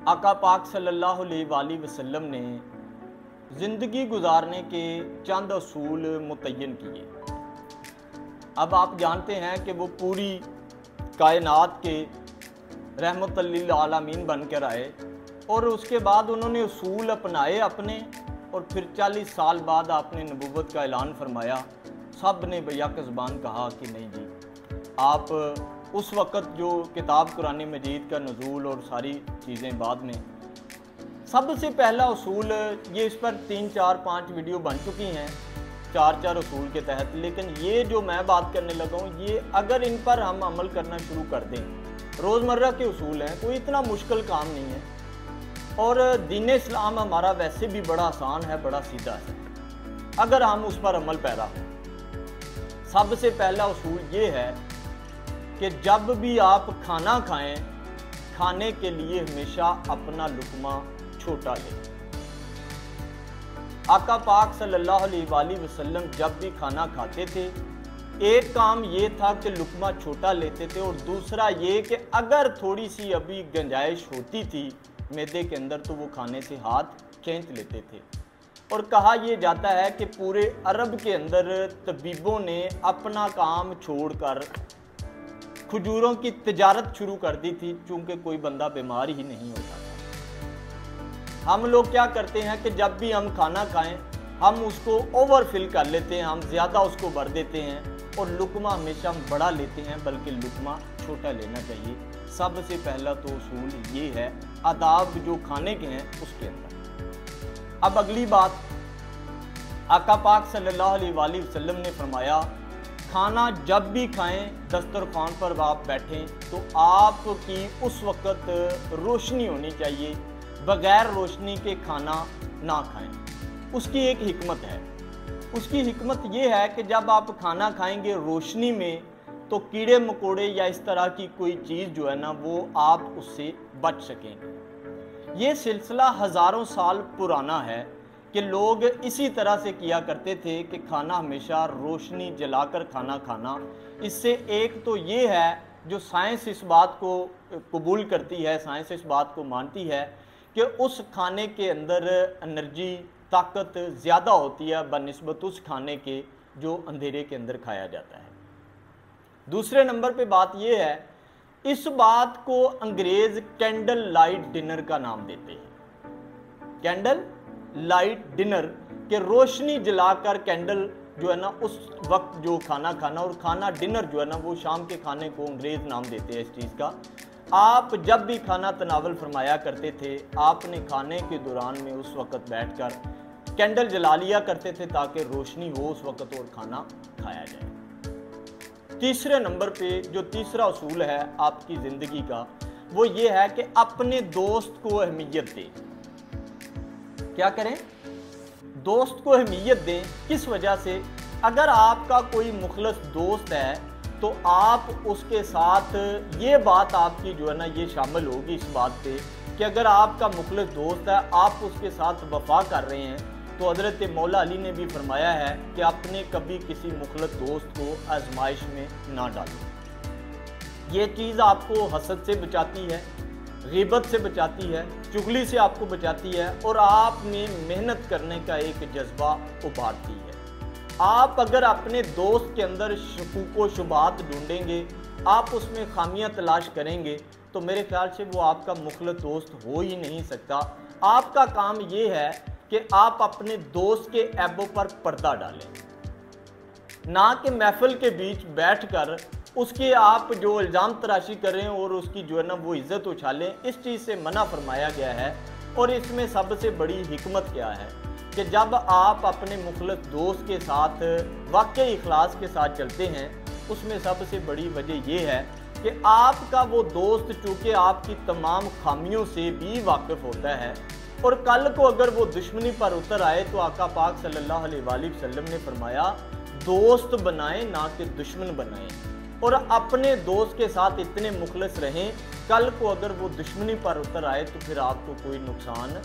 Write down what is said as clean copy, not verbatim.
आका पाक सल्लल्लाहु अलैहि वसल्लम ने ज़िंदगी गुजारने के चंद असूल मुतय्यन किए। अब आप जानते हैं कि वो पूरी कायनात के रहमत लिल आलमीन बन कर आए और उसके बाद उन्होंने असूल अपनाए अपने, और फिर 40 साल बाद आपने नबूवत का ऐलान फरमाया। सब ने बैक ज़बान कहा कि नहीं जी, आप उस वक़्त जो किताब कुरान मजीद का नज़ूल और सारी चीज़ें बाद में, सबसे पहला असूल ये, इस पर 3, 4, 5 वीडियो बन चुकी हैं 4 असूल के तहत, लेकिन ये जो मैं बात करने लगा हूँ, ये अगर इन पर हम अमल करना शुरू कर दें, रोज़मर्रा के असूल हैं, कोई इतना मुश्किल काम नहीं है। और दीन इस्लाम हमारा वैसे भी बड़ा आसान है, बड़ा सीधा है, अगर हम उस पर अमल पैरा हों। सबसे पहला असूल ये है कि जब भी आप खाना खाएं, खाने के लिए हमेशा अपना लुकमा छोटा लें। आका पाक सल्लल्लाहु अलैहि वसल्लम जब भी खाना खाते थे, एक काम ये था कि लुकमा छोटा लेते थे, और दूसरा ये कि अगर थोड़ी सी अभी गुंजाइश होती थी मैदे के अंदर तो वो खाने से हाथ खींच लेते थे। और कहा यह जाता है कि पूरे अरब के अंदर तबीबों ने अपना काम छोड़कर खजूरों की तिजारत शुरू कर दी थी, चूँकि कोई बंदा बीमार ही नहीं होता था। हम लोग क्या करते हैं कि जब भी हम खाना खाएं, हम उसको ओवरफिल कर लेते हैं, हम ज़्यादा उसको भर देते हैं, और लुकमा हमेशा हम बड़ा लेते हैं, बल्कि लुकमा छोटा लेना चाहिए। सबसे पहला तो उसूल ये है, आदाब जो खाने के हैं उसके अंदर। अब अगली बात, आका पाक सल्लल्लाहु अलैहि वसल्लम ने फरमाया, खाना जब भी खाएं, दस्तरखान पर आप बैठें तो आपकी उस वक़्त रोशनी होनी चाहिए, बग़ैर रोशनी के खाना ना खाएं। उसकी एक हिकमत है। उसकी हिकमत ये है कि जब आप खाना खाएंगे रोशनी में, तो कीड़े मकोड़े या इस तरह की कोई चीज़ जो है ना, वो आप उससे बच सकेंगे। ये सिलसिला हज़ारों साल पुराना है कि लोग इसी तरह से किया करते थे कि खाना हमेशा रोशनी जलाकर खाना खाना। इससे एक तो ये है, जो साइंस इस बात को कबूल करती है, साइंस इस बात को मानती है कि उस खाने के अंदर एनर्जी, ताकत ज़्यादा होती है बनिस्बत उस खाने के जो अंधेरे के अंदर खाया जाता है। दूसरे नंबर पे बात ये है, इस बात को अंग्रेज़ कैंडल लाइट डिनर का नाम देते हैं। कैंडल लाइट डिनर के रोशनी जलाकर कैंडल जो है ना उस वक्त जो खाना खाना, और खाना डिनर जो है ना वो शाम के खाने को अंग्रेज़ नाम देते हैं इस चीज़ का। आप जब भी खाना तनावल फरमाया करते थे, आपने खाने के दौरान में उस वक्त बैठकर कैंडल जला लिया करते थे ताकि रोशनी हो उस वक्त और खाना खाया जाए। तीसरे नंबर पे जो तीसरा असूल है आपकी ज़िंदगी का, वो ये है कि अपने दोस्त को अहमियत दें। क्या करें? दोस्त को अहमियत दें। किस वजह से? अगर आपका कोई मुखलस दोस्त है तो आप उसके साथ, ये बात आपकी जो है ना ये शामिल होगी इस बात पे कि अगर आपका मुखलस दोस्त है, आप उसके साथ वफा कर रहे हैं, तो हज़रत मौला अली ने भी फरमाया है कि आपने कभी किसी मुखलस दोस्त को आजमाइश में ना डालें। ये चीज़ आपको हसद से बचाती है, ग़ीबत से बचाती है, चुगली से आपको बचाती है, और आप में मेहनत करने का एक जज्बा उभारती है। आप अगर अपने दोस्त के अंदर शकूक व शुबात ढूंढेंगे, आप उसमें खामियां तलाश करेंगे, तो मेरे ख्याल से वो आपका मुखलस दोस्त हो ही नहीं सकता। आपका काम ये है कि आप अपने दोस्त के ऐबों पर पर्दा डालें, ना कि महफिल के बीच बैठकर उसके आप जो इल्ज़ाम तराशी करें और उसकी जो है ना वो इज़्ज़त उछालें। इस चीज़ से मना फरमाया गया है। और इसमें सबसे बड़ी हिकमत क्या है कि जब आप अपने मुखलस दोस्त के साथ वाकई इखलास के साथ चलते हैं, उसमें सबसे बड़ी वजह यह है कि आपका वो दोस्त चूँकि आपकी तमाम खामियों से भी वाकिफ़ होता है, और कल को अगर वो दुश्मनी पर उतर आए तो आका पाक सल्लल्लाहु अलैहि वसल्लम ने फरमाया, दोस्त बनाएं ना कि दुश्मन बनाएं, और अपने दोस्त के साथ इतने मुखलस रहें, कल को अगर वो दुश्मनी पर उतर आए तो फिर आपको कोई नुकसान